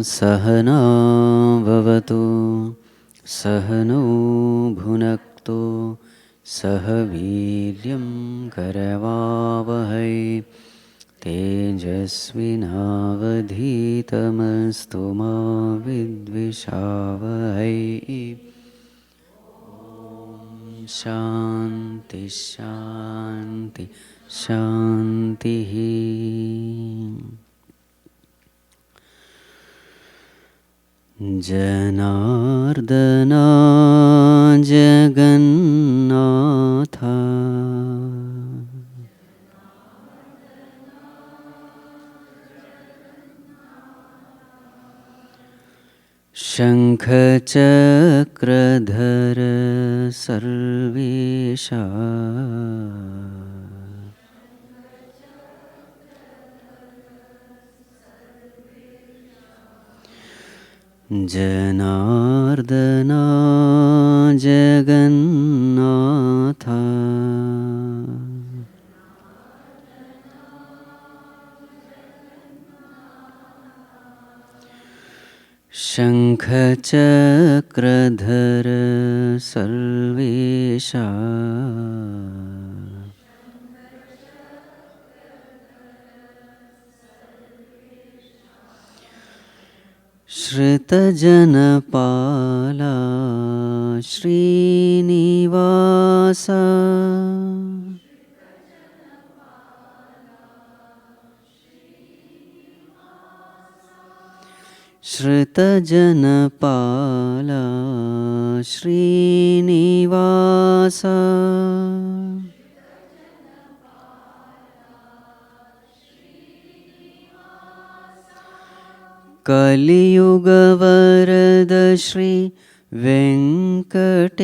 सहना भवतु सहनौ भुनक्तु सह वीर्यं करवावहै तेजस्विनावधीतमस्तु मा विद्विषावहै। शान्ति शान्ति शान्तिः। जनार्दना जगन्नाथ शङ्खचक्रधर सर्वेशा जनार्दना जगन्नाथ शङ्खचक्रधर सर्वेशा श्रितजनपाला श्रीनिवास श्रितजनपाला श्रीनिवास कलियुगवरद श्री वेङ्कटेश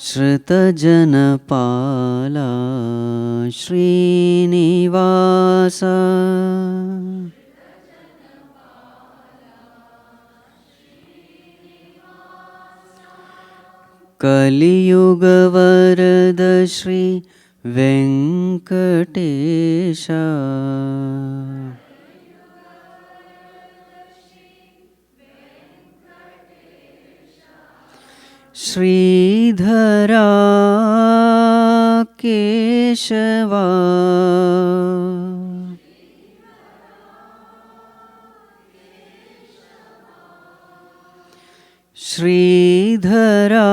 श्रितजनपाला श्रीनिवास कलियुगवरद श्री वेङ्कटेश श्रीधरा केशवा श्रीधरा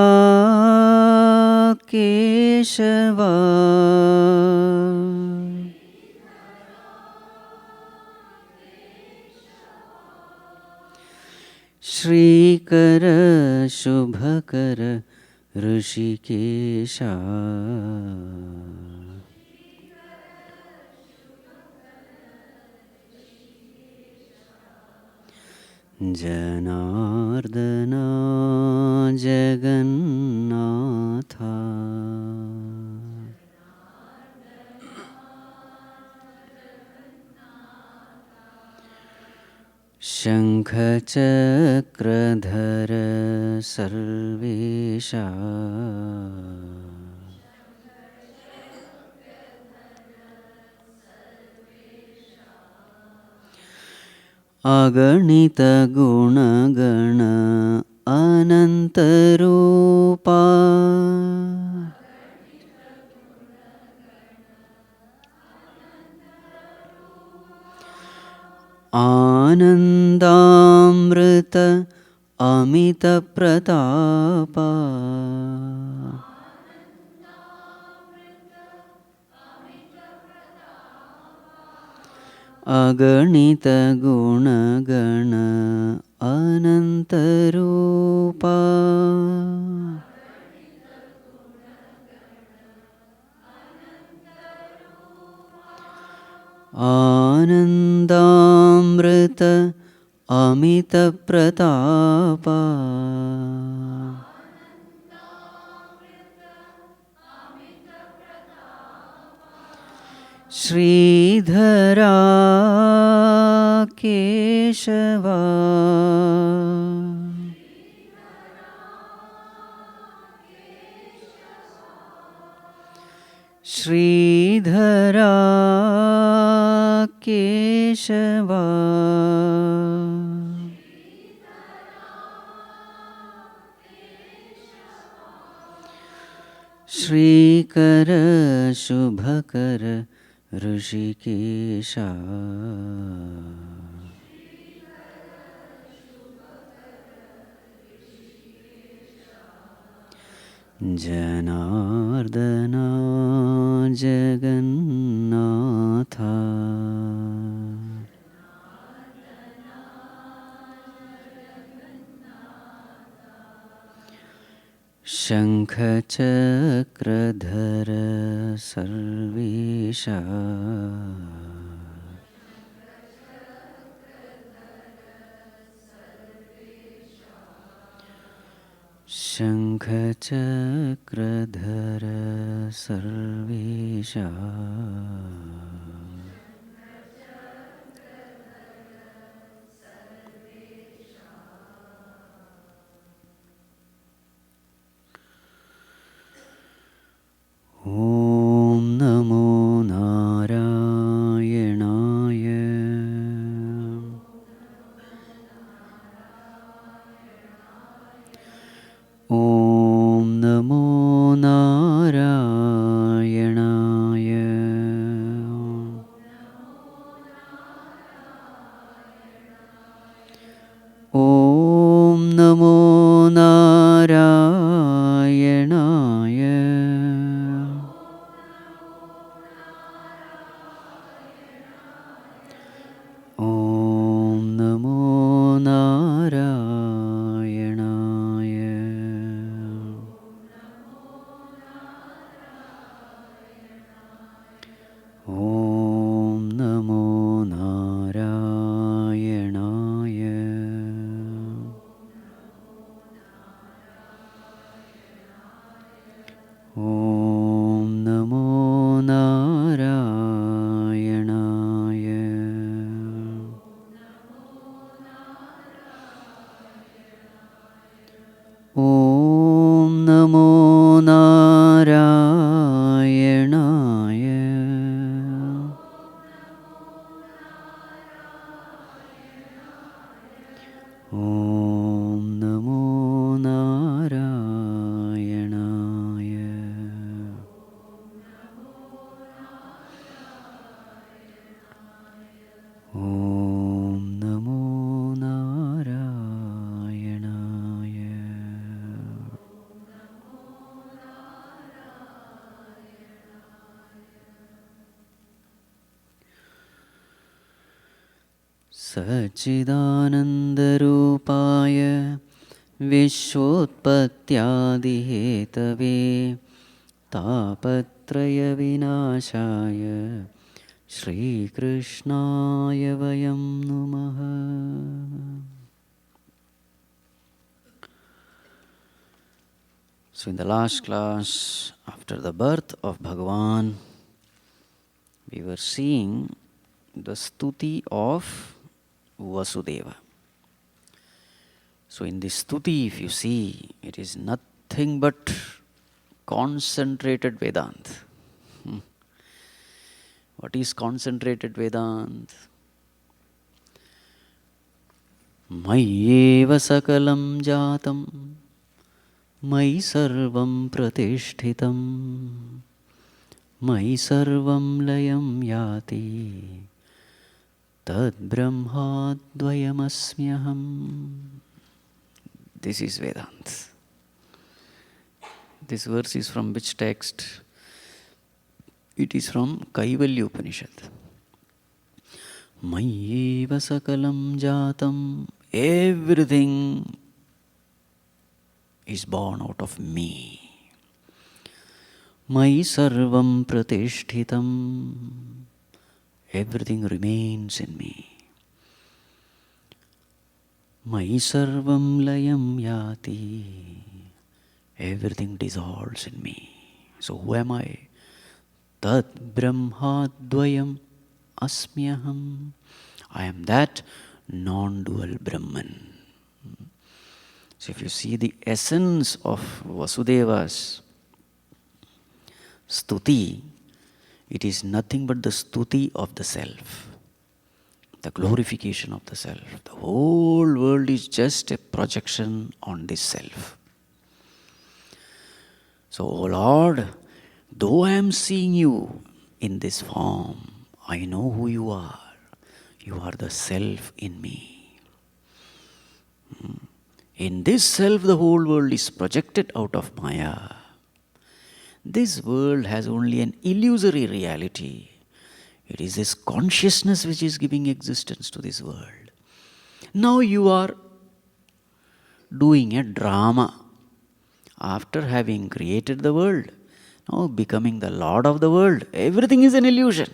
केशवा श्रीकर शुभकर ऋषिकेशा जनार्दना जगन्नाथ शङ्खचक्रधर सर्वेशा अगणित गुणगण अनन्तरूपा आनन्दामृत अमित प्रतापा अगणित गुणगण अनन्तरूपा आनन्दामृत अमित प्रतापा श्रीधरा केशवा श्रीधरा केशवा श्रीकर शुभकर ऋषिकेशा जनार्दना जगन्नाथा शङ्खचक्रधर सर्वेशा शङ्खचक्रधर सर्वेशा ॐ नमो नारायणाय ॐ नमो नारायणाय ॐ नमो नारायणाय ॐ नमो नारायणाय ॐ नमो नारायणाय ॐ नमो नारायणाय ॐ नमो नारायणाय ॐ नमो नारायणाय ॐ नमो नारायणाय सच्चिदानन्दरूपाय विश्वोत्पत्त्यादिहेतवे तापत्रयविनाशाय श्रीकृष्णाय वयं नुमः। So in the last class, after the birth of Bhagavan, we were seeing the stuti of Vasudeva. So in this stuti, if you see, it is nothing but concentrated Vedanta. What is concentrated Vedanta? Mayyeva sakalam jatam, Mayi sarvam pratishthitam, Mayi sarvam layam yati, Tad brahmadvayamasmyaham. This is Vedanta. This verse is from which text? It is from Kaivalya Upanishad. Mayyeva sakalam jatam. Everything is born out of me. Mayi sarvam pratishthitam. Everything remains in me. Mayi sarvam layam yati. Everything dissolves in me. So who am I? Tat brahmadvayam asmyaham. I am that non-dual Brahman. So if you see the essence of Vasudeva's stuti, It is nothing but the stuti of the self, the glorification of the self. The whole world is just a projection on this self. So, O Lord, though I am seeing you in this form, I know who you are. You are the self in me. In this self, the whole world is projected out of Maya. This world has only an illusory reality. It is this consciousness which is giving existence to this world. Now you are doing a drama. After having created the world, now becoming the Lord of the world, everything is an illusion.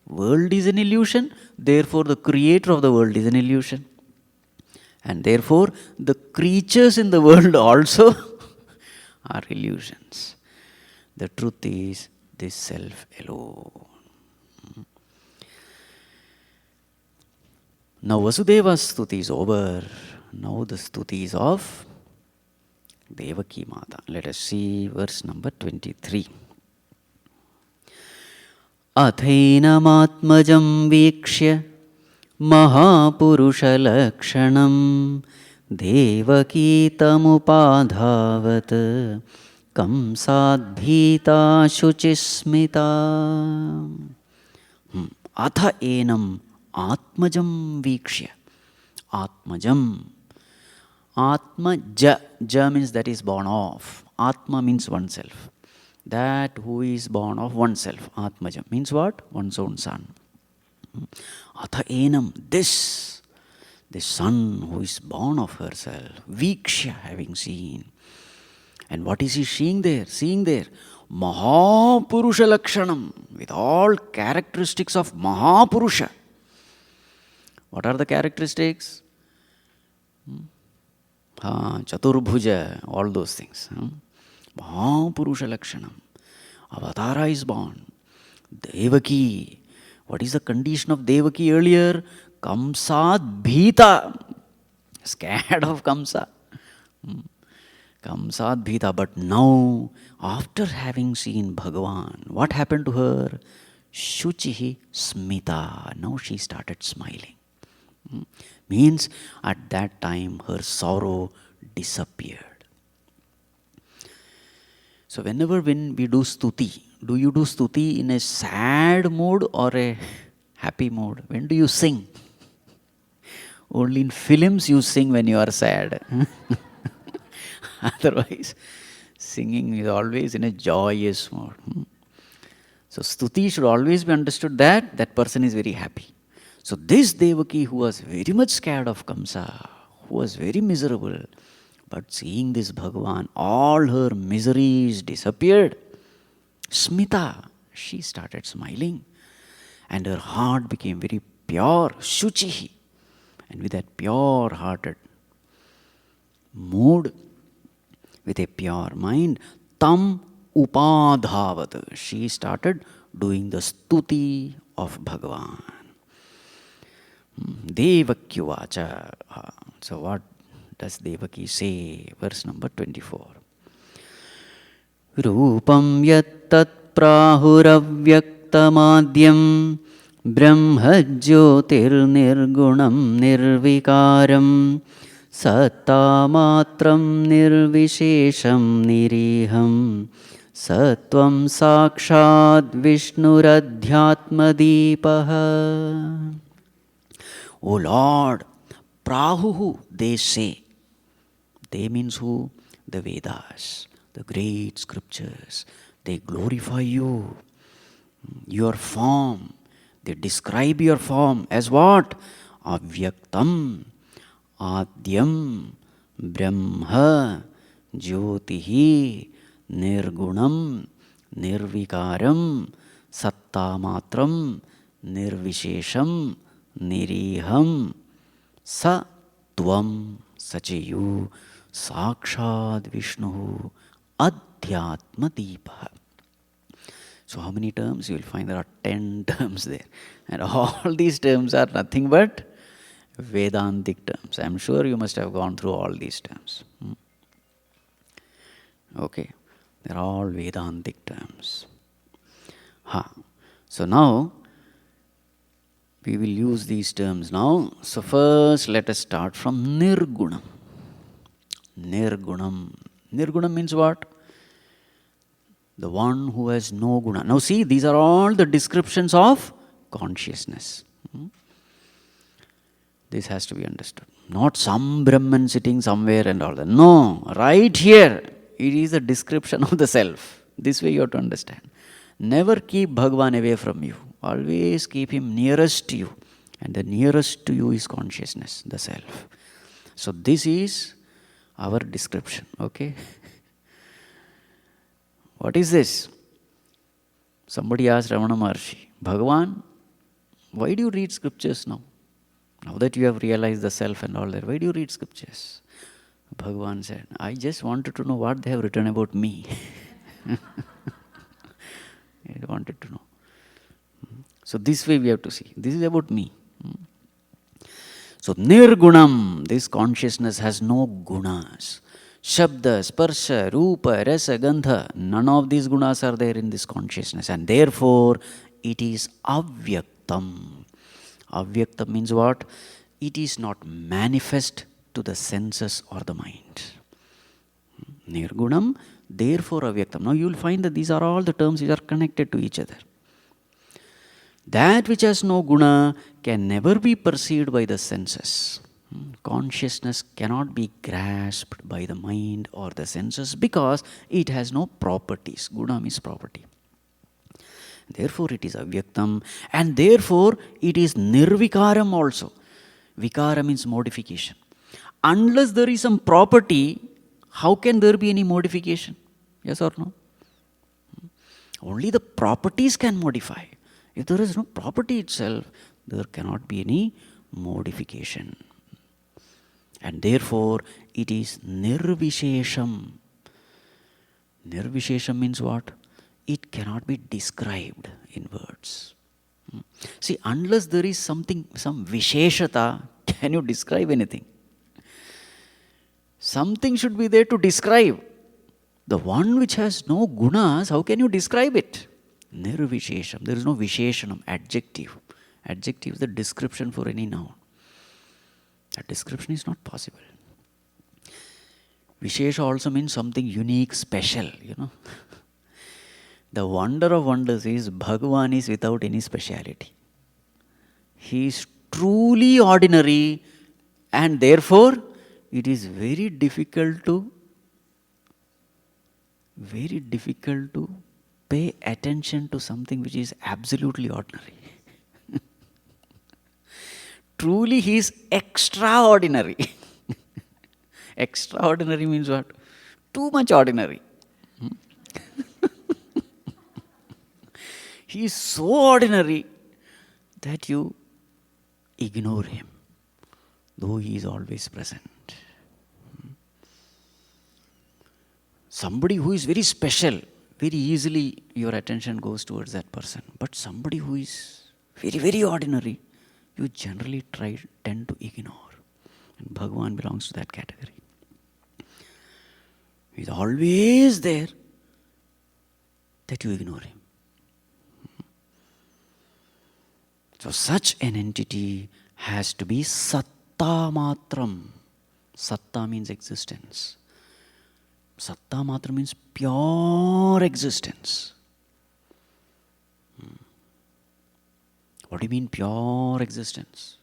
World is an illusion, therefore the creator of the world is an illusion. And therefore the creatures in the world also are illusions. The truth is this self alone. Now Vasudeva's stuti is over. Now the stuti is of Devaki Mata. Let us see verse number 23. Athainamatmajam vikshya महापुरुषलक्षणं Devaki तमुपाधावत् कंसाद्भीता Suchismita अथ एनम् आत्मजं वीक्ष्य आत्मजं Atma ja means that is born of. Atma means oneself. That who is born of oneself. Atmajam means what? One's own son. Atha enam, this son who is born of herself. Viksha, having seen. And what is he seeing there? Seeing there. Mahapurusha Lakshanam. With all characteristics of Mahapurusha. What are the characteristics? Chaturbhuja, all those things. Mahapurusha Lakshanam. Avatara is born. Devaki. What is the condition of Devaki earlier? Kamsad Bhita. Scared of Kamsa. Kamsad Bhita. But now, after having seen Bhagavan, what happened to her? Shuchihi Smita. Now she started smiling. Means at that time her sorrow disappeared. So when we do stuti, do you do stuti in a sad mood or a happy mood? When do you sing? Only in films you sing when you are sad. Otherwise, singing is always in a joyous mood. So stuti should always be understood that that person is very happy. So this Devaki, who was very much scared of Kamsa, who was very miserable, but seeing this Bhagavan, all her miseries disappeared. Smita, she started smiling. And her heart became very pure, Shuchihi. And with that pure-hearted mood, with a pure mind, Tam Upadhavat. She started doing the stuti of Bhagavan. Devakyuvacha. So what does Devaki say? Verse number 24. Rupam yattat prahuravyaktamadhyam brahmajyotirnirgunam nirvikaram sattamatram nirvishesham niriham sattvam sakshad vishnuradhyatmadipaha. O Lord, Prahuhu, they say. They means who? The Vedas, the great scriptures. They glorify you, your form. They describe your form as what? Avyaktam, Adyam, Brahma, Jyotihi, Nirgunam, Nirvikaram, Sattamatram, Nirvishesham, Niriham, Sa Tvam, Sachayu, Sakshad Vishnu, Adhyatma Deepa. So how many terms? You will find there are 10 terms there. And all these terms are nothing but Vedantic terms. I am sure you must have gone through all these terms. Okay. They are all Vedantic terms. So now, we will use these terms now. So first, let us start from Nirgunam. Nirgunam. Nirgunam means what? The one who has no guna. Now see, these are all the descriptions of consciousness. This has to be understood. Not some Brahman sitting somewhere and all that. No, right here, it is a description of the self. This way you have to understand. Never keep Bhagavan away from you. Always keep him nearest to you. And the nearest to you is consciousness, the self. So this is our description, okay? What is this? Somebody asked Ramana Maharshi, Bhagavan, why do you read scriptures now? Now that you have realized the self and all that, why do you read scriptures? Bhagavan said, I just wanted to know what they have written about me. I wanted to know. So this way we have to see. This is about me. So Nirgunam, this consciousness has no gunas. Shabda, Sparsha, Rupa, Rasa, Gandha, none of these gunas are there in this consciousness. And therefore, it is avyaktam. Avyaktam means what? It is not manifest to the senses or the mind. Nirgunam, therefore avyaktam. Now you will find that these are all the terms which are connected to each other. That which has no guna can never be perceived by the senses. Consciousness cannot be grasped by the mind or the senses because it has no properties. Guna means property. Therefore it is avyaktam, and therefore it is nirvikaram also. Vikara means modification. Unless there is some property, how can there be any modification? Yes or no? Only the properties can modify. If there is no property itself, there cannot be any modification. And therefore, it is nirvishesham. Nirvishesham means what? It cannot be described in words. See, unless there is something, some visheshata, can you describe anything? Something should be there to describe. The one which has no gunas, how can you describe it? Nirvishesham. There is no visheshanam, adjective. Adjective is the description for any noun. That description is not possible. Vishesha also means something unique, special, The wonder of wonders is Bhagavan is without any speciality. He is truly ordinary, and therefore it is very difficult to pay attention to something which is absolutely ordinary. Truly he is extraordinary. Extraordinary means what? Too much ordinary. He is so ordinary that you ignore him, though he is always present. Somebody who is very special, very easily your attention goes towards that person. But somebody who is very, very ordinary, you generally tend to ignore. And Bhagavan belongs to that category. He is always there, that you ignore him. So such an entity has to be satta matram. Satta means existence. Satta matram means pure existence. What do you mean pure existence?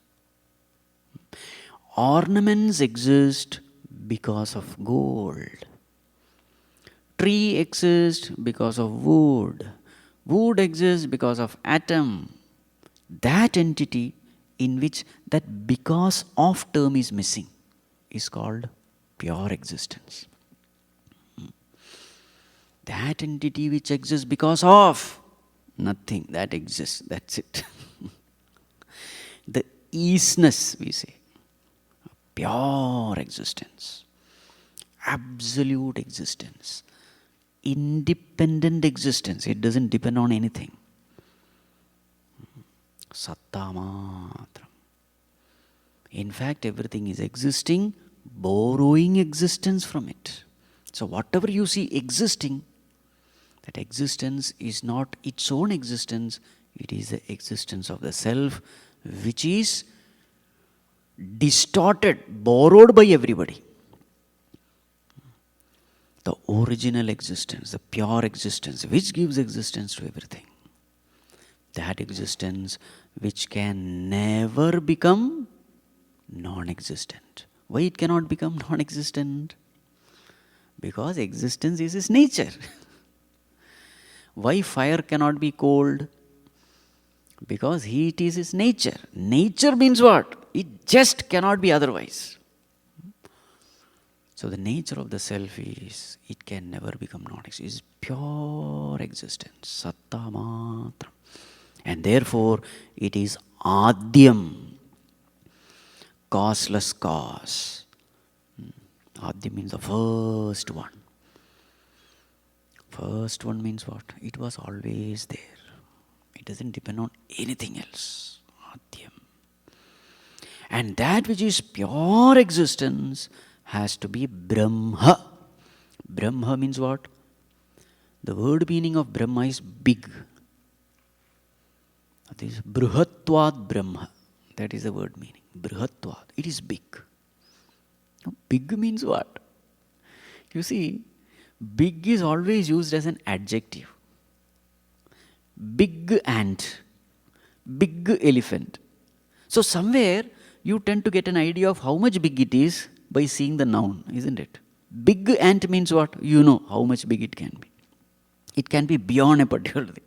Ornaments exist because of gold. Tree exists because of wood. Wood exists because of atom. That entity in which that because of term is missing is called pure existence. That entity which exists because of nothing, that exists, that's it. The easeness, we say, pure existence, absolute existence, independent existence, it doesn't depend on anything. Satta matram. In fact, everything is existing, borrowing existence from it. So whatever you see existing, that existence is not its own existence, It is the existence of the self which is distorted, borrowed by everybody. The original existence, the pure existence, which gives existence to everything. That existence which can never become non-existent. Why it cannot become non-existent? Because existence is its nature. Why fire cannot be cold? Because heat is its nature. Nature means what? It just cannot be otherwise. So the nature of the self is, it can never become non-existent. It is pure existence. Satta matra. And therefore, it is adyam. Causeless cause. Adyam means the first one. First one means what? It was always there. It doesn't depend on anything else. Adyam. And that which is pure existence has to be Brahma. Brahma means what? The word meaning of Brahma is big. That is Bruhatvad Brahma. That is the word meaning. Bruhatvad. It is big. Big means what? You see, big is always used as an adjective. Big ant. Big elephant. So somewhere you tend to get an idea of how much big it is by seeing the noun, isn't it? Big ant means what? You know how much big it can be. It can be beyond a particular thing.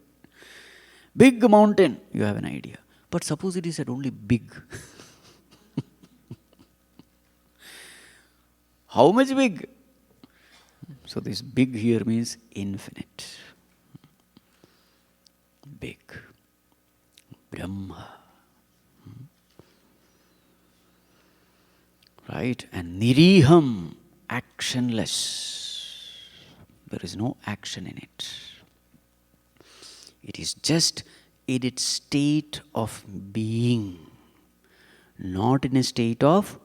Big mountain, you have an idea. But suppose it is said only big. How much big? So this big here means infinite. Big. Brahma. Right? And niriham, actionless. There is no action in it. It is just in its state of being, not in a state of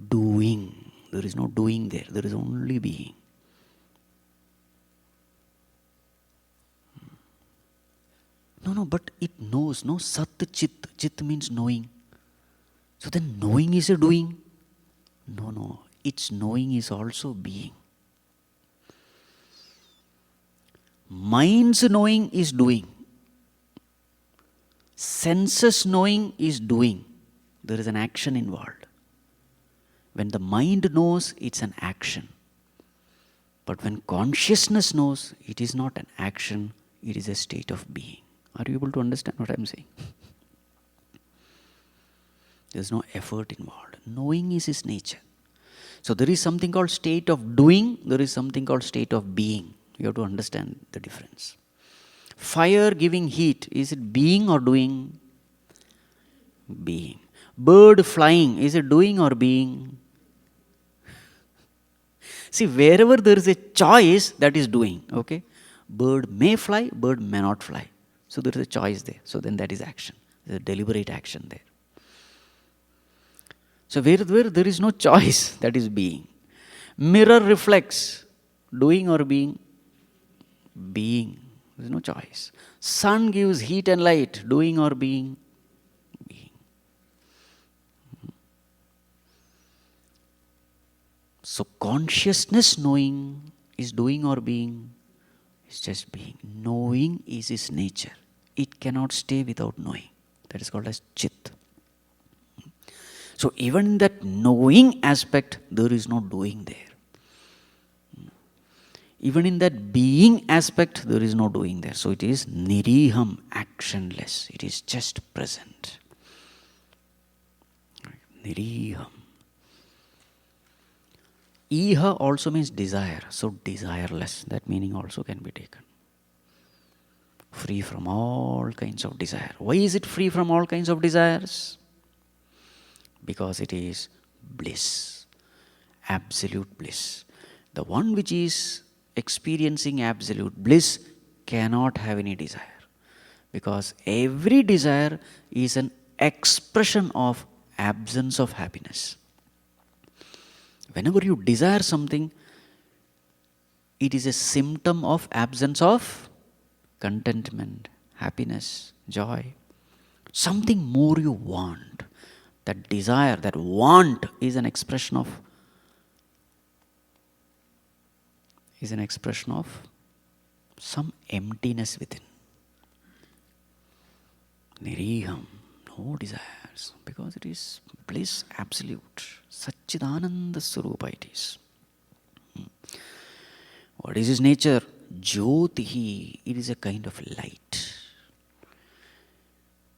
doing. There is no doing there. There is only being. No, but it knows. No, sat chit. Chit means knowing. So then knowing is a doing. No. Its knowing is also being. Mind's knowing is doing. Senses knowing is doing. There is an action involved. When the mind knows, it's an action. But when consciousness knows, it is not an action, it is a state of being. Are you able to understand what I'm saying? There's no effort involved. Knowing is its nature. So there is something called state of doing, there is something called state of being. You have to understand the difference. Fire giving heat, is it being or doing? Being. Bird flying, is it doing or being? See, wherever there is a choice, that is doing. Okay? Bird may fly, bird may not fly. So there is a choice there. So then that is action. There is a deliberate action there. So where there is no choice, that is being. Mirror reflects, doing or being? Being. There is no choice. Sun gives heat and light, doing or being? Being. So consciousness knowing is doing or being? It's just being. Knowing is its nature. It cannot stay without knowing. That is called as chit. So even in that knowing aspect, there is no doing there. Even in that being aspect, there is no doing there. So it is niriham, actionless. It is just present. Niriham. Iha also means desire. So desireless. That meaning also can be taken. Free from all kinds of desire. Why is it free from all kinds of desires? Because it is bliss. Absolute bliss. The one which is experiencing absolute bliss cannot have any desire. Because every desire is an expression of absence of happiness. Whenever you desire something, it is a symptom of absence of contentment, happiness. joy. Something more you want. That desire, that want is an expression of some emptiness within. Niriham, no desires, because it is bliss absolute. Satchidananda Swarupa it is. What is his nature? Jyotihi, it is a kind of light.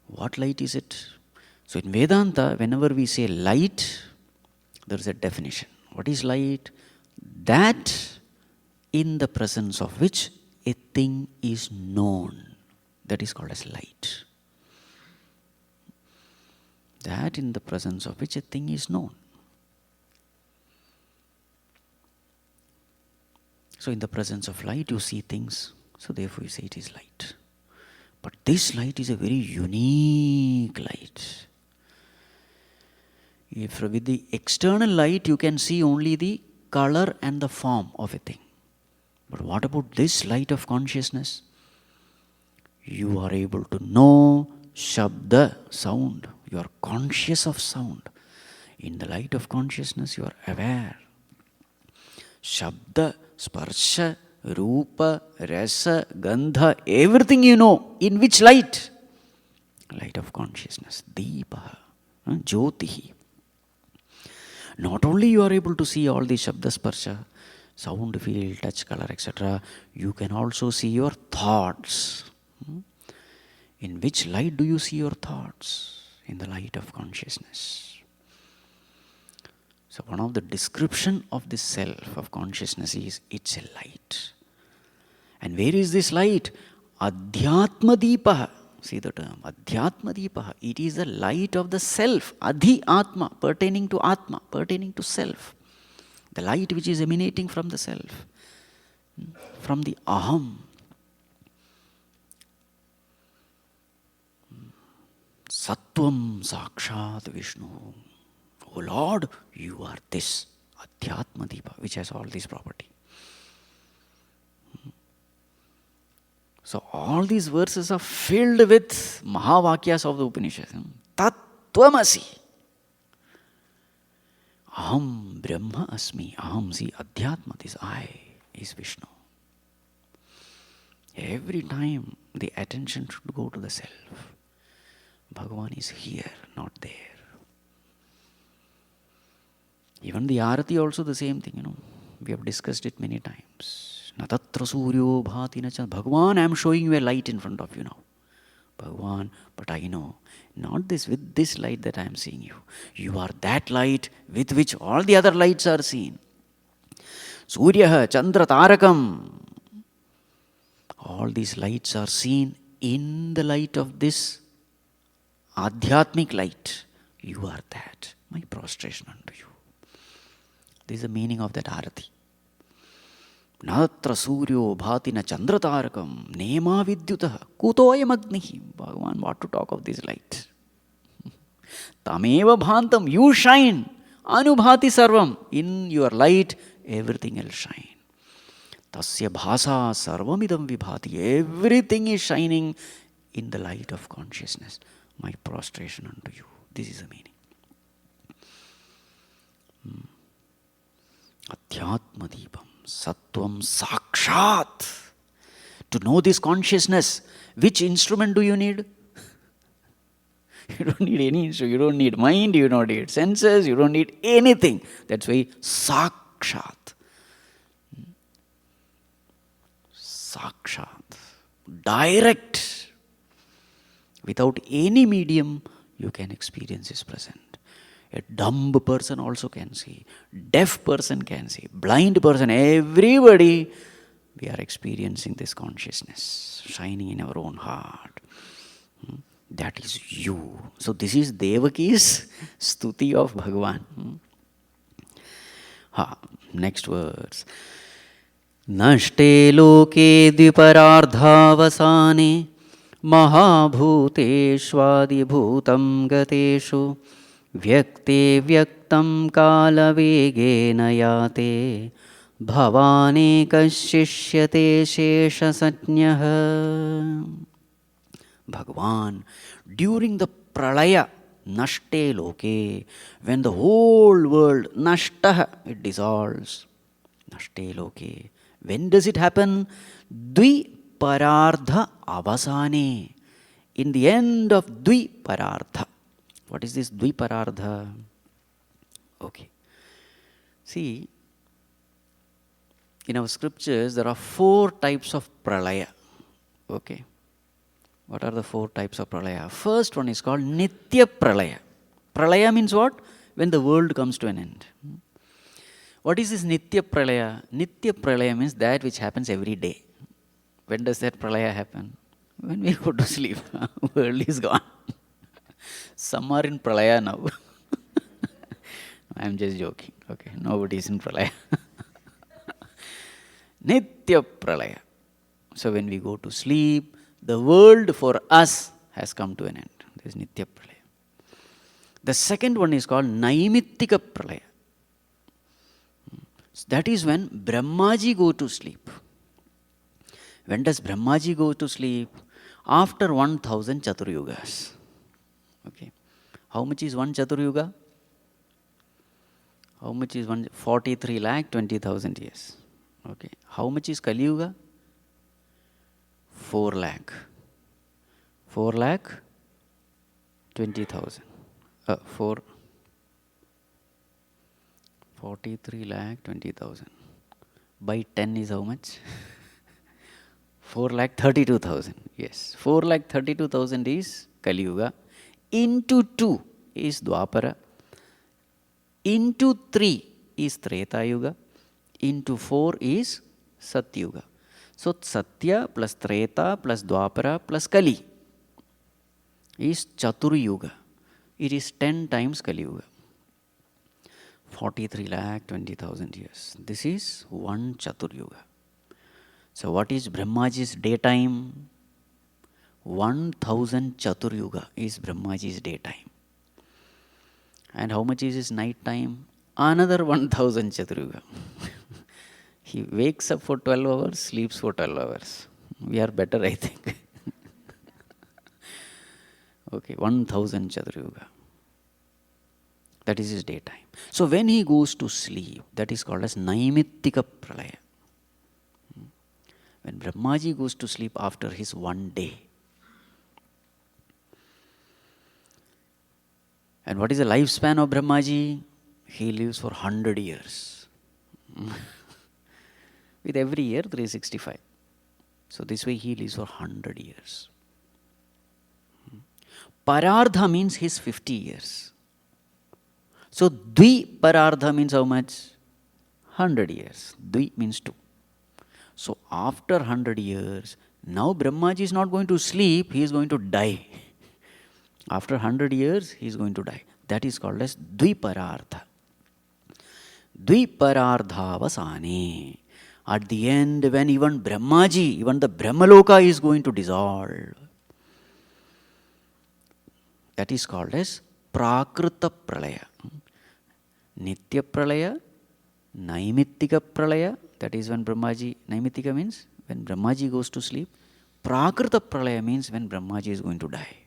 What light is it? So in Vedanta, whenever we say light, there is a definition. What is light? That in the presence of which a thing is known. That is called as light. That in the presence of which a thing is known. So in the presence of light, you see things. So therefore you say it is light. But this light is a very unique light. If with the external light, you can see only the color and the form of a thing. But what about this light of consciousness? You are able to know Shabda, sound. You are conscious of sound. In the light of consciousness, you are aware. Shabda, Sparsha, Rupa, Rasa, Gandha, everything you know. In which light? Light of consciousness. Deepa, Jyotihi. Not only you are able to see all the Shabda, Sparsha, sound, feel, touch, color, etc. You can also see your thoughts. In which light do you see your thoughts? In the light of consciousness. So one of the description of this self of consciousness is it's a light. And where is this light? Adhyatma Deepa. See the term, Adhyatma Deepa. It is the light of the self, Adhi Atma, pertaining to Atma, pertaining to self. The light which is emanating from the self, from the Aham. Sattvam Sakshat Vishnu. Oh Lord, you are this, Adhyatma Deepa, which has all this property. So all these verses are filled with Mahavakyas of the Upanishads. Tattvamasi. Aham Brahma Asmi. Aham, see, Adhyatma, this I is Vishnu. Every time the attention should go to the self. Bhagavan is here, not there. Even the Arati also the same thing, We have discussed it many times. Natatra suryo bhati nacha. Bhagavan, I am showing you a light in front of you now. Bhagavan, but I know, not this, with this light that I am seeing you. You are that light with which all the other lights are seen. Suryaha, Chandra, Tarakam. All these lights are seen in the light of this Adhyatmic light. You are that. My prostration unto you. This is the meaning of that Arati. Natra suryo bhatina chandratarakam nema vidyutah kutoyam agnihi. Bhagavan, what to talk of this light? Tameva bhantam, you shine. Anubhati sarvam. In your light, everything else shine. Tasya bhasa sarvamidam vibhati. Everything is shining in the light of consciousness. My prostration unto you. This is the meaning. Adhyatma Deepam. Sattvam Sakshat. To know this consciousness, which instrument do you need? You don't need any instrument. You don't need mind, you don't need senses, you don't need anything. That's why Sakshat. Sakshat. Direct. Without any medium, you can experience His presence. A dumb person also can see. Deaf person can see. Blind person, everybody, we are experiencing this consciousness shining in our own heart. That is you. So this is Devaki's stuti of Bhagavan. Next verse. Nashte loke dviparardhavasane mahabhuteshvadibhutam gateshu vyakte vyaktam kalavegena yate bhavane kashishyate shesha satnyah. Bhagavan, during the pralaya, nashte loke, when the whole world, nashtah, it dissolves. Nashte loke. When does it happen? Dvi parardha avasane. In the end of dvi parardha. What is this dvi parardha? Okay. See, in our scriptures, there are 4 types of pralaya. Okay. What are the 4 types of pralaya? First one is called nitya pralaya. Pralaya means what? When the world comes to an end. What is this nitya pralaya? Nitya pralaya means that which happens every day. When does that pralaya happen? When we go to sleep. World is gone. Some are in pralaya now. I am just joking. Okay, nobody is in pralaya. Nitya pralaya. So when we go to sleep, the world for us has come to an end. This is nitya pralaya. The second one is called naimittika pralaya. That is when Brahmaji go to sleep. When does Brahmaji go to sleep? After 1000 Chaturyugas. Okay. How much is one Chaturyuga? How much is 43 lakh 20,000 years. Okay. How much is Kali Yuga? 4 lakh. 4 lakh 20,000. 43 lakh 20,000. By 10 is how much? 4 lakh 32,000. Yes. 4 lakh 32,000 is Kali Yuga. Into 2 is Dwapara. Into 3 is Treta Yuga. Into 4 is Satyuga. So Satya plus Treta plus Dwapara plus Kali is Chaturyuga. It is 10 times Kali Yuga. 43 lakh 20,000 years. This is one Chaturyuga. So what is Brahmaji's daytime? 1000 Chaturyuga is Brahmaji's daytime. And how much is his night time? Another 1000 Chaturyuga. He wakes up for 12 hours, sleeps for 12 hours. We are better, I think. Okay, 1000 Chaturyuga. That is his daytime. So when he goes to sleep, that is called as naimittika pralaya. When Brahmaji goes to sleep after his one day. And what is the lifespan of Brahmaji? He lives for 100 years. With every year 365. So this way he lives for 100 years. Parardha means his 50 years. So Dvi Parardha means how much? 100 years. Dvi means 2. So after 100 years, now Brahmaji is not going to sleep, he is going to die. After 100 years, he is going to die. That is called as Dviparardha. Dviparardha vasane. At the end, when even Brahmaji, even the Brahmaloka is going to dissolve. That is called as Prakrita Pralaya. Nitya Pralaya, Naimittika Pralaya. That is when Brahmaji, Naimittika means when Brahmaji goes to sleep. Prakrita Pralaya means when Brahmaji is going to die.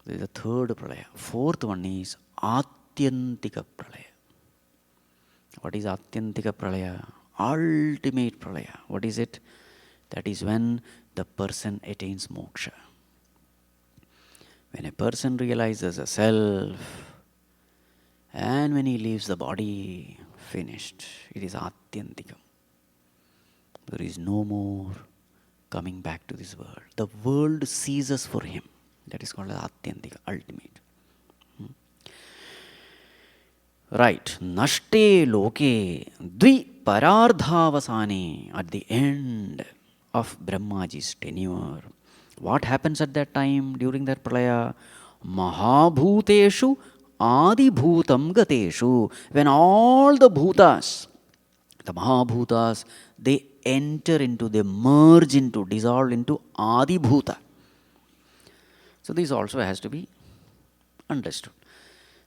This is the third pralaya. Fourth one is Atyantika pralaya. What is Atyantika pralaya? Ultimate pralaya. What is it? That is when the person attains moksha. When a person realizes a self and when he leaves the body, finished. It is Atyantikam. There is no more coming back to this world. The world ceases for him. That is called Atyantika, ultimate. Right. Nashte loke dvi parardhavasane. At the end of Brahmaji's tenure. What happens at that time during that pralaya? Mahabhuteshu adibhutam gateshu. When all the bhutas, the Mahabhutas, they enter into, they merge into, dissolve into Adibhuta. So this also has to be understood.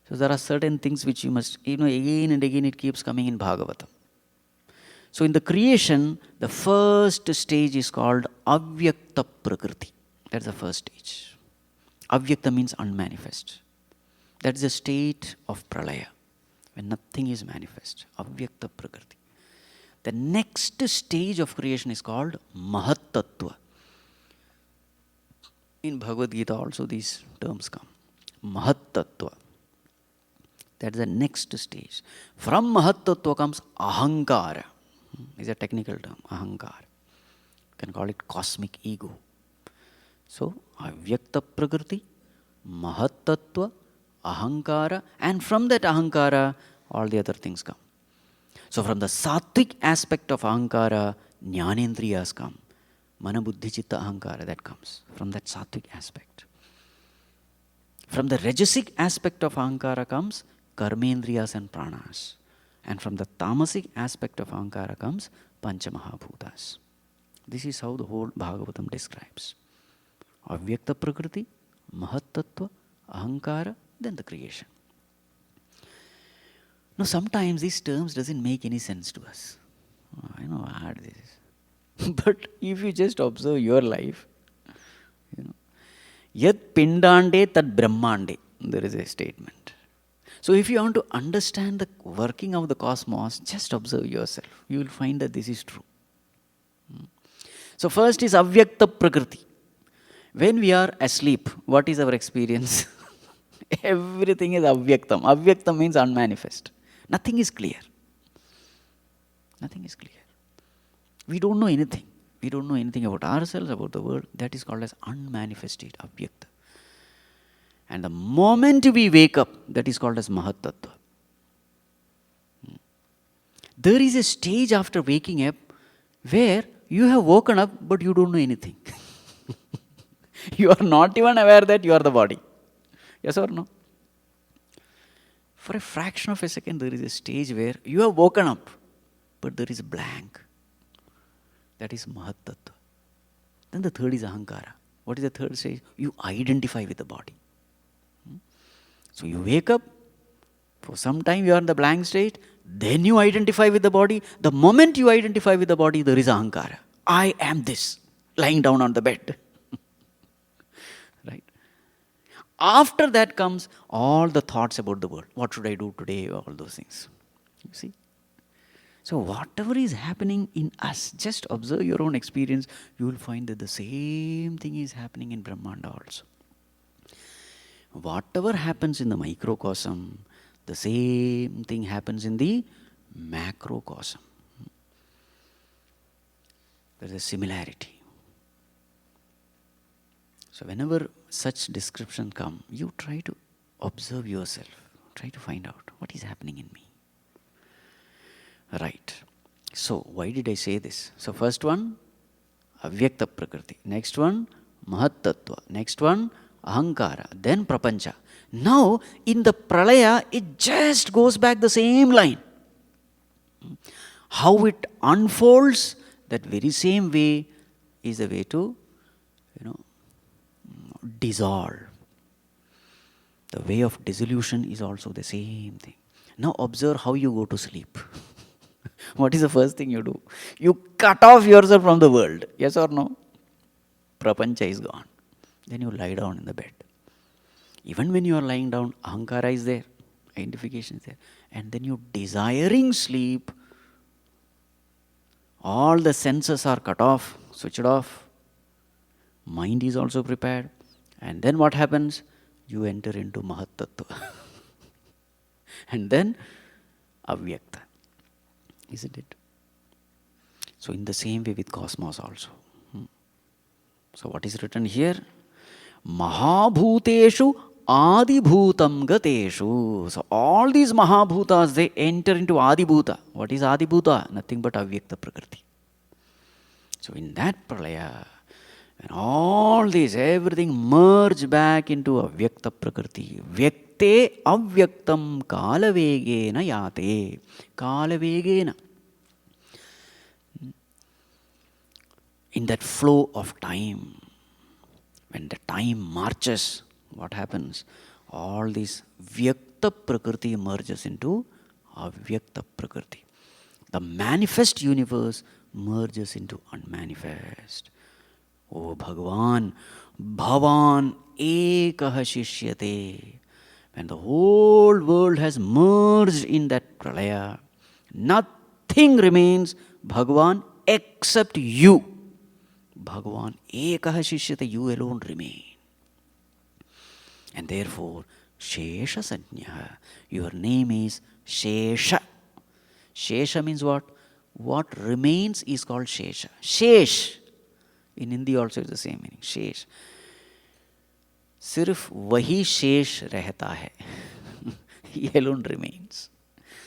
So there are certain things which you must, again and again it keeps coming in Bhagavatam. So in the creation, the first stage is called Avyakta Prakriti. That's the first stage. Avyakta means unmanifest. That is a state of pralaya, when nothing is manifest. Avyakta prakriti. The next stage of creation is called Mahat Tattva. In Bhagavad Gita also these terms come. Mahat Tattva. That is the next stage. From Mahat Tattva comes Ahankara. It's a technical term, Ahankara. You can call it cosmic ego. So, Avyakta Prakriti, Mahat Tattva, Ahankara, and from that Ahankara, all the other things come. So, from the sattvic aspect of Ahankara, Jnanendriyas come. Mana Buddhi Chitta Ahankara, that comes from that sattvic aspect. From the rajasic aspect of Ahankara comes Karmendriyas and Pranas. And from the tamasic aspect of Ahankara comes Panchamahabhutas. This is how the whole Bhagavatam describes. Avyakta Prakriti, Mahat Tattva, Ahankara, then the creation. Now sometimes these terms doesn't make any sense to us. Oh, I know how hard this is. But if you just observe your life, Yat Pindande Tad Brahmande, there is a statement. So if you want to understand the working of the cosmos, just observe yourself. You will find that this is true. So first is Avyakta Prakriti. When we are asleep, what is our experience? Everything is Avyaktam. Avyaktam means unmanifest. Nothing is clear. Nothing is clear. We don't know anything. We don't know anything about ourselves, about the world. That is called as unmanifested, Avyakta. And the moment we wake up, that is called as Mahat Tattva. There is a stage after waking up where you have woken up but you don't know anything. You are not even aware that you are the body. Yes or no? For a fraction of a second, there is a stage where you have woken up, but there is blank. That is Mahat Tattva. Then the third is Ahankara. What is the third stage? You identify with the body. So you wake up, for some time you are in the blank state, then you identify with the body. The moment you identify with the body, there is Ahankara. I am this, lying down on the bed. Right? After that comes all the thoughts about the world. What should I do today? All those things. You see? So whatever is happening in us, just observe your own experience. You will find that the same thing is happening in Brahmanda also. Whatever happens in the microcosm, the same thing happens in the macrocosm. There is a similarity. So whenever such description come, you try to observe yourself. Try to find out what is happening in me. Right. So why did I say this? So first one, Avyakta Prakriti. Next one, Mahat Tattva. Next one, Ahankara. Then Prapancha. Now in the pralaya, it just goes back the same line. How it unfolds, that very same way is the way to, dissolve. The way of dissolution is also the same thing. Now observe how you go to sleep. What is the first thing you do? You cut off yourself from the world. Yes or no? Prapancha is gone. Then you lie down in the bed. Even when you are lying down, Ahankara is there. Identification is there. And then you desiring sleep. All the senses are cut off, switched off. Mind is also prepared. And then what happens? You enter into Mahat Tattva. And then Avyakta. Isn't it? So in the same way with cosmos also. So what is written here? Mahabhuteshu Adibhutam Gateshu. So all these Mahabhutas, they enter into Adibhuta. What is Adibhuta? Nothing but Avyakta Prakriti. So in that pralaya, when all these, everything merge back into Avyakta Prakriti. Vyakte Avyaktam Kalavegena Yate. Kalavegena. In that flow of time, when the time marches, what happens? All this Vyakta Prakriti merges into Avyakta Prakriti. The manifest universe merges into unmanifest. Oh Bhagavan, Bhavan ekah shishyate. When the whole world has merged in that pralaya, nothing remains, Bhagavan, except you. Bhagavan ekah shishyate, you alone remain. And therefore, Shesha Sanyaha, your name is Shesha. Shesha means what? What remains is called Shesha. Shesh. In Hindi also it's the same meaning. Shesh. सिर्फ वही शेष रहता है. He alone remains.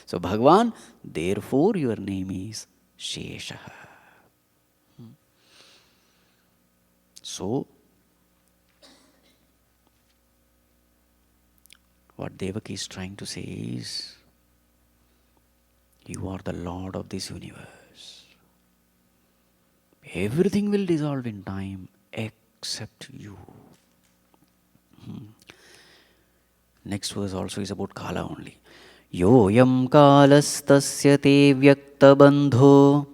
So Bhagavan, therefore your name is Shesha. So what Devaki is trying to say is, you are the Lord of this universe. Everything will dissolve in time except you. Next verse also is about Kala only. Yoyam kalastasya te vyaktabandho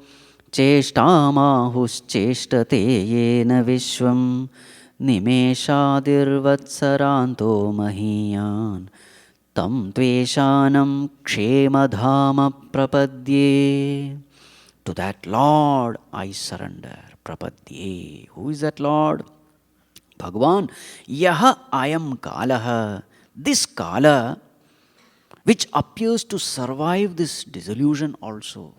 cheshtamahuscheshtate yena vishvam nimeshadirvatsaranto mahiyan tam tveshanam kshemadhama prapadye. To that Lord I surrender. Prapadye. Who is that Lord? Bhagavan. Yaha ayam kalaha. This Kala, which appears to survive this dissolution also.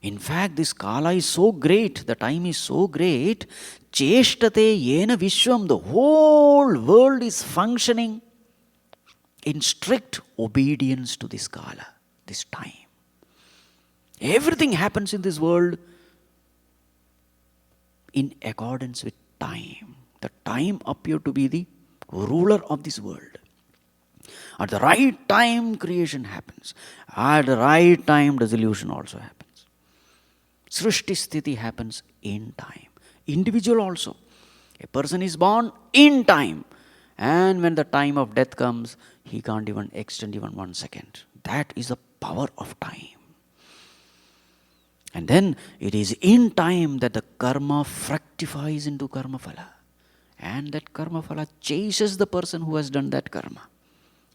In fact, this Kala is so great, the time is so great, cheshtate yena vishwam, the whole world is functioning in strict obedience to this Kala, this time. Everything happens in this world in accordance with time. The time appeared to be the ruler of this world. At the right time, creation happens. At the right time, dissolution also happens. Srishti Sthiti happens in time. Individual also. A person is born in time. And when the time of death comes, he can't even extend even 1 second. That is the power of time. And then it is in time that the karma fructifies into karma phala. And that karma phala chases the person who has done that karma.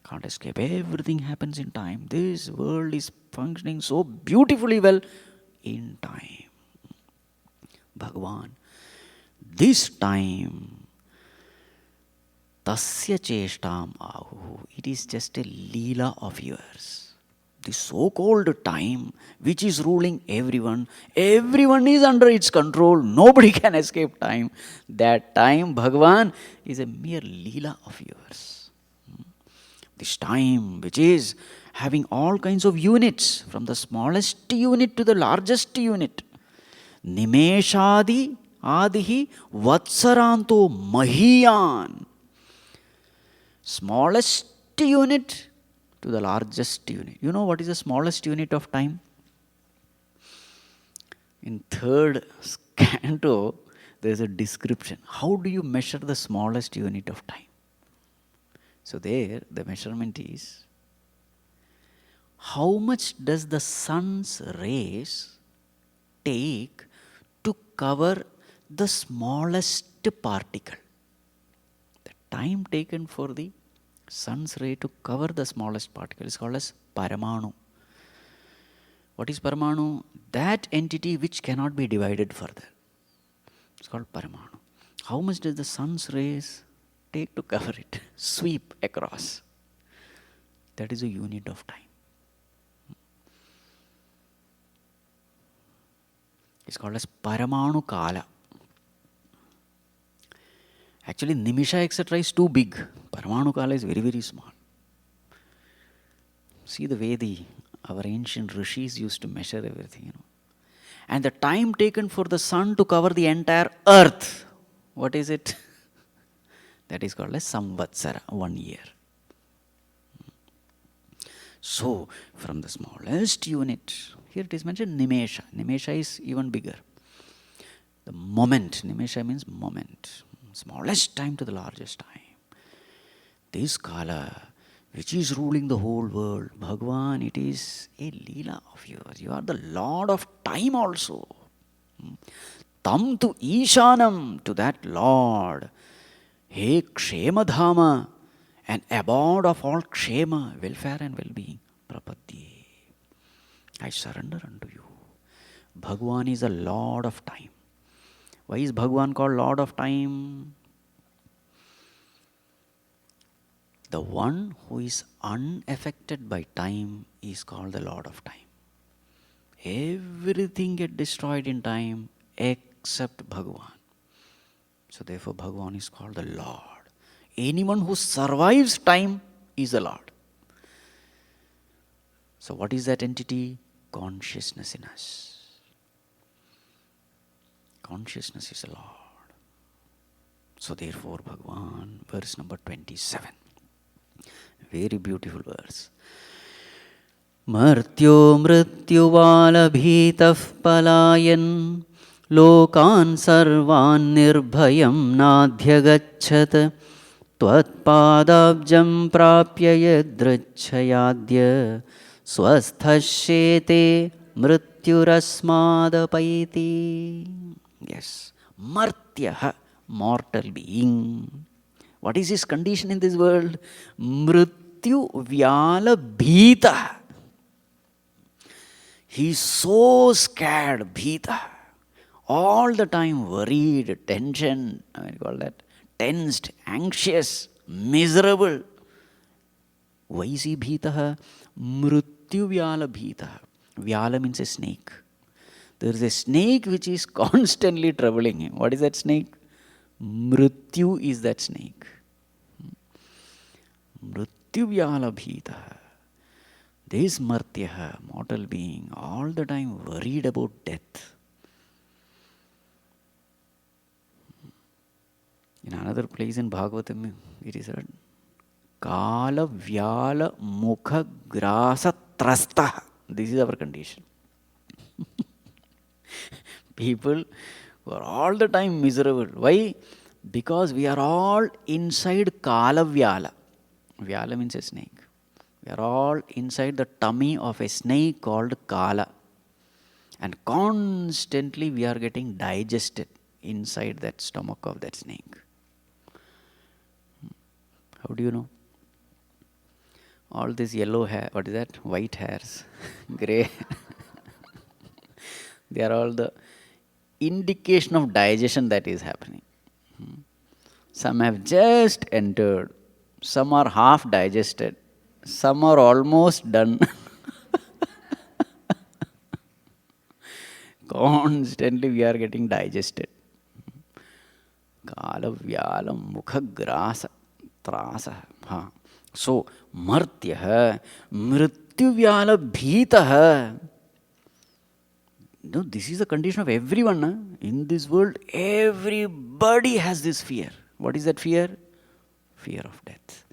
Can't escape. Everything happens in time. This world is functioning so beautifully well in time. Bhagavan, this time, tasya cheshtam ahu. It is just a Lila of yours. The so-called time which is ruling everyone. Everyone is under its control. Nobody can escape time. That time, Bhagavan, is a mere Lila of yours. This time which is having all kinds of units, from the smallest unit to the largest unit. Nimeshadi adihi vatsaranto mahiyan. Smallest unit to the largest unit. You know what is the smallest unit of time? In third canto, there is a description. How do you measure the smallest unit of time? So there, the measurement is, how much does the sun's rays take to cover the smallest particle? The time taken for the sun's ray to cover the smallest particle is called as Paramanu. What is Paramanu? That entity which cannot be divided further. It's called Paramanu. How much does the sun's rays take to cover it? Sweep across. That is a unit of time. It's called as Paramanu Kala. Actually, Nimisha etc. is too big. Paramanu Kala is very, very small. See the way our ancient rishis used to measure everything, And the time taken for the sun to cover the entire earth, what is it? That is called as Samvatsara, 1 year. So, from the smallest unit, here it is mentioned Nimesha. Nimesha is even bigger. The moment, Nimesha means moment. Smallest time to the largest time. This Kala, which is ruling the whole world, Bhagavan, it is a Lila of yours. You are the Lord of time also. Tam tu Ishanam, to that Lord, He Kshemadhama, an abode of all Kshema, welfare and well-being, Prapadye. I surrender unto you. Bhagwan is the Lord of time. Why is Bhagwan called Lord of time? The one who is unaffected by time is called the Lord of time. Everything gets destroyed in time except Bhagwan. So therefore Bhagwan is called the Lord. Anyone who survives time is the Lord. So what is that entity? Consciousness in us. Consciousness is the Lord. So therefore Bhagwan, verse number 27. Very beautiful verse. Martyo mrityuvalabhitah palayan lokan sarvan nirbhayam nadhyagachat tvatpadabjam prapya yadrachayadya swasthashete mrityurasmadapaiti. Yes, martyah, mortal being. What is his condition in this world? Mrityu vyala bhita. He is so scared, bhita. All the time worried, tension, I call that, tensed, anxious, miserable. Why is he bhita? Mrityu vyala bhita. Vyala means a snake. There is a snake which is constantly troubling him. What is that snake? Mrityu is that snake. Mrityu vyala bhita. This martyah, mortal being, all the time worried about death. In another place in Bhagavatam, it is said, Kala vyala mukha grasa trasta. This is our condition. People who are all the time miserable. Why? Because we are all inside Kala vyala. Vyala means a snake. We are all inside the tummy of a snake called Kala. And constantly we are getting digested inside that stomach of that snake. How do you know? All this yellow hair, what is that? White hairs, grey. They are all the indication of digestion that is happening. Some have just entered. Some are half digested. Some are almost done. Constantly we are getting digested. Kala vyalam mukha grasa trasa. So, martyah mrityu vyala bhitah. No, this is the condition of everyone. In this world, everybody has this fear. What is that fear? Fear of death.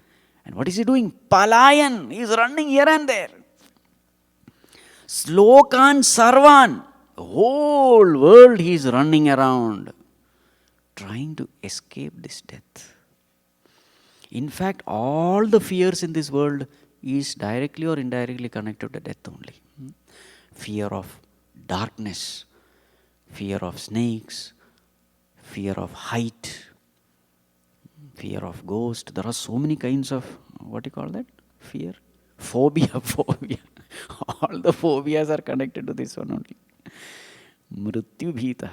And what is he doing? Palayan. He is running here and there. Slokan sarvan. The whole world he is running around, trying to escape this death. In fact, all the fears in this world is directly or indirectly connected to death only. Fear of darkness, fear of snakes, fear of height, fear of ghost. There are so many kinds of, what do you call that? Fear? Phobia. All the phobias are connected to this one only. Mrityu bhita.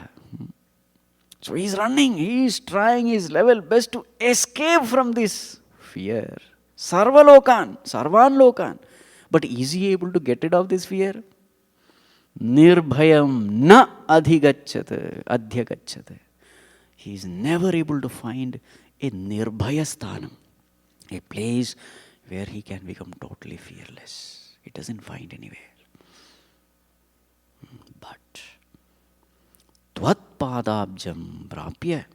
So he is running, he is trying his level best to escape from this fear. Sarvan lokan. But is he able to get rid of this fear? Nirbhayam na adhyagachat. He is never able to find a nirbhaya sthanam, a place where he can become totally fearless. He doesn't find anywhere. But tvatpadabjam prapya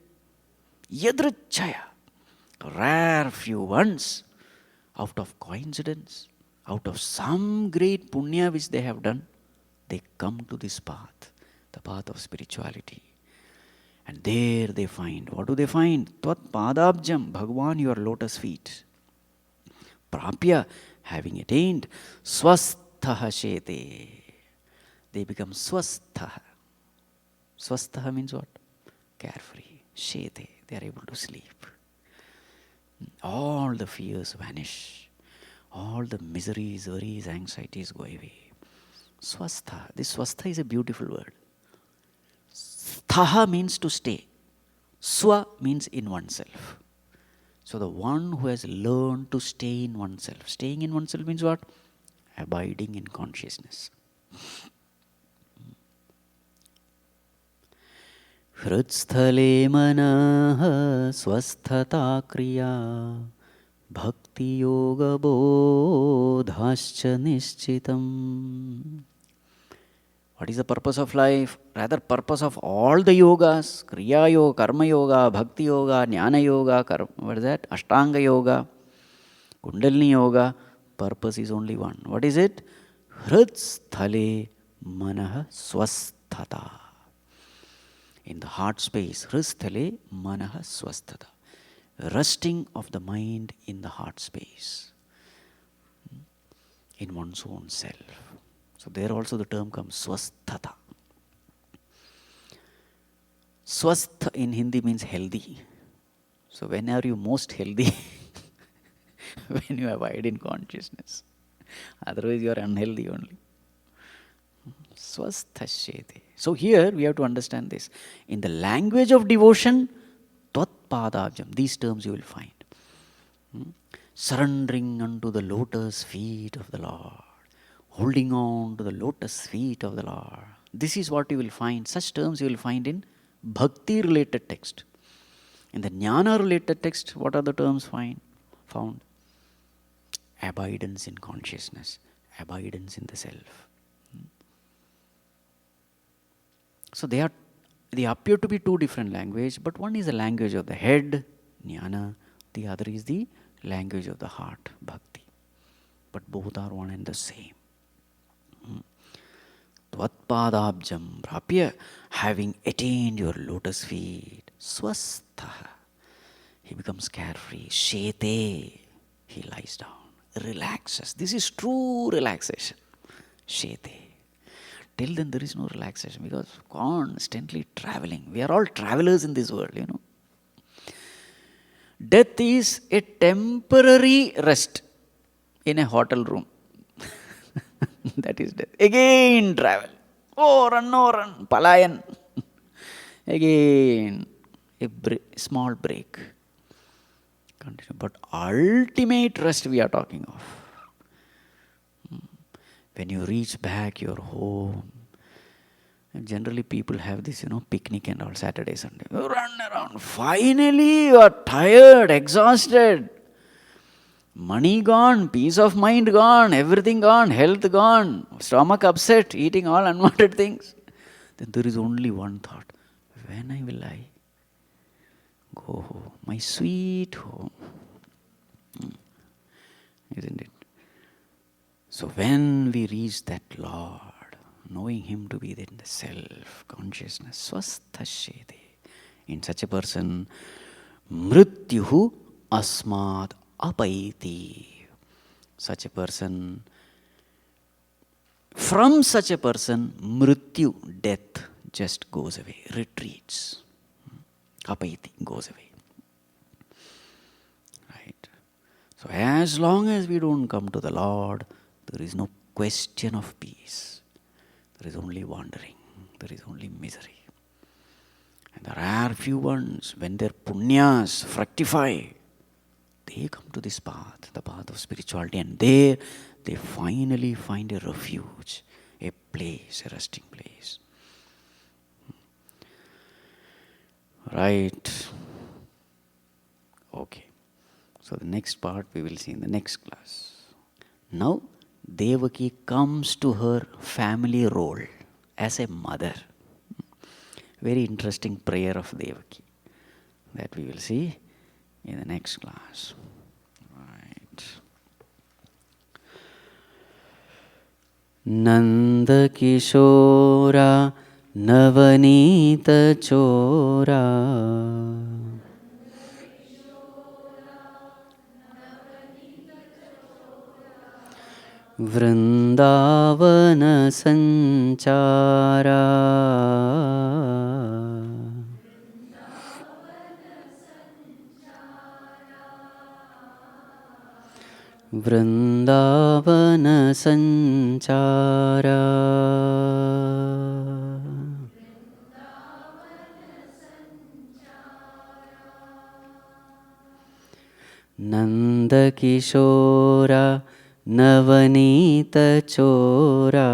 yadrichaya, rare few ones, out of coincidence, out of some great punya which they have done, they come to this path, the path of spirituality. And there they find, what do they find? Tvatpadabjam, Bhagwan, your lotus feet. Prapya, having attained, swasthaha shete. They become swastha. Swastha means what? Carefree. Shete. They are able to sleep. All the fears vanish. All the miseries, worries, anxieties go away. Swastha. This swastha is a beautiful word. Sthaha means to stay. Swa means in oneself. So the one who has learned to stay in oneself. Staying in oneself means what? Abiding in consciousness. Hrutsthale manah swasthata kriya bhakti yoga bodhascha nishchitam. What is the purpose of life? Rather, purpose of all the yogas, Kriya Yoga, Karma Yoga, Bhakti Yoga, Jnana Yoga, what is that? Ashtanga Yoga, Kundalini Yoga. Purpose is only one. What is it? Hrutsthale manah swasthata. In the heart space, Hrutsthale manah swasthata. Resting of the mind in the heart space, in one's own self. So there also the term comes swasthata. Swasth in Hindi means healthy. So when are you most healthy? When you abide in consciousness. Otherwise you are unhealthy only. Swasthashete. So here we have to understand this. In the language of devotion, tvatpadabjam, these terms you will find. Surrendering unto the lotus feet of the Lord. Holding on to the lotus feet of the Lord. This is what you will find. Such terms you will find in bhakti related text. In the jnana related text, what are the terms found? Abidance in consciousness. Abidance in the self. So they appear to be two different languages, but one is the language of the head, jnana. The other is the language of the heart, bhakti. But both are one and the same. Tvatpadabjam, having attained your lotus feet, swastha, he becomes carefree. Shete, he lies down, relaxes. This is true relaxation. Shete. Till then there is no relaxation because constantly traveling. We are all travelers in this world, you know. Death is a temporary rest in a hotel room. That is death. Again travel. Oh, run, palayan. Again, a small break. Continue. But ultimate rest we are talking of. When you reach back your home, and generally people have this, picnic and all, Saturday, Sunday. You run around. Finally, you are tired, exhausted. Money gone, peace of mind gone, everything gone, health gone, stomach upset, eating all unwanted things. Then there is only one thought. When will I go home? My sweet home. Isn't it? So when we reach that Lord, knowing Him to be in the self, consciousness, swasthashete, in such a person, mrityuhu asmad apaiti. Such a person, from such a person, mrityu, death, just goes away, retreats. Apaiti, goes away. Right? So as long as we don't come to the Lord, there is no question of peace. There is only wandering. There is only misery. And there are few ones, when their punyas fructify, they come to this path, the path of spirituality, and there they finally find a refuge, a place, a resting place. Right. Okay. So the next part we will see in the next class. Now, Devaki comes to her family role as a mother. Very interesting prayer of Devaki that we will see in the next class. Right. Nanda Kishora Navanita Chora Vrindavana Sanchara Vrindavan संचारा नंद किशोरा नवनीत चोरा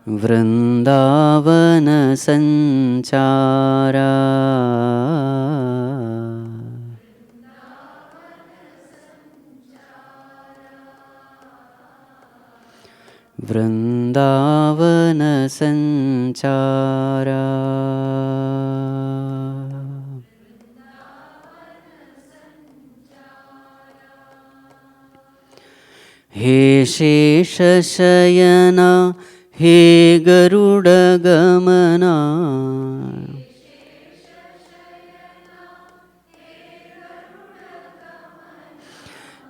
वृंदावन संचारा वृंदावन संचारा हे शेषशयना हे गरुडगमना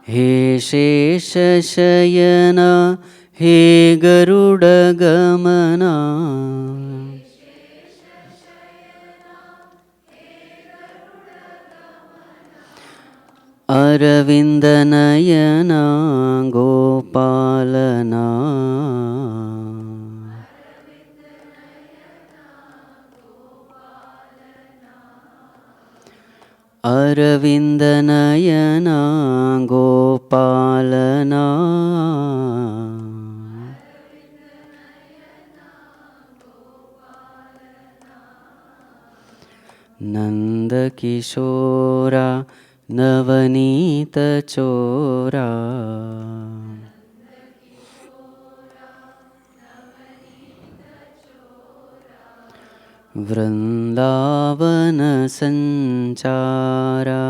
हे शेषशयना हे गरुडगमना अरविन्दनयना गोपालना अरविन्दनयना गोपालना नन्दकिशोरा नवनीत चोरा वृंदावन संचारा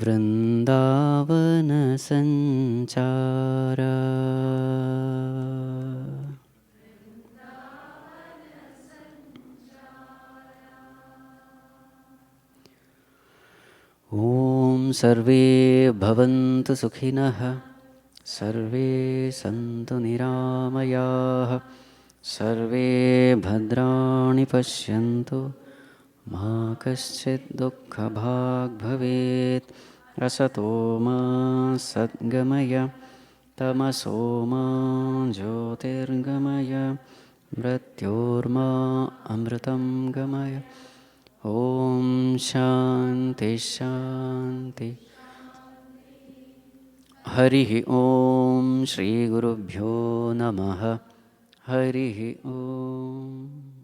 वृंदावन संचारा ॐ सर्वे भवन्तु सुखिनः सर्वे सन्तु निरामयाः सर्वे भद्राणि पश्यन्तु मा कश्चित् दुःखभाग् भवेत् असतो मा सद्गमय तमसो मा ज्योतिर्गमय मृत्योर्मा अमृतं गमय ॐ शान्ति शान्ति हरिः ॐ श्रीगुरुभ्यो नमः हरिः ॐ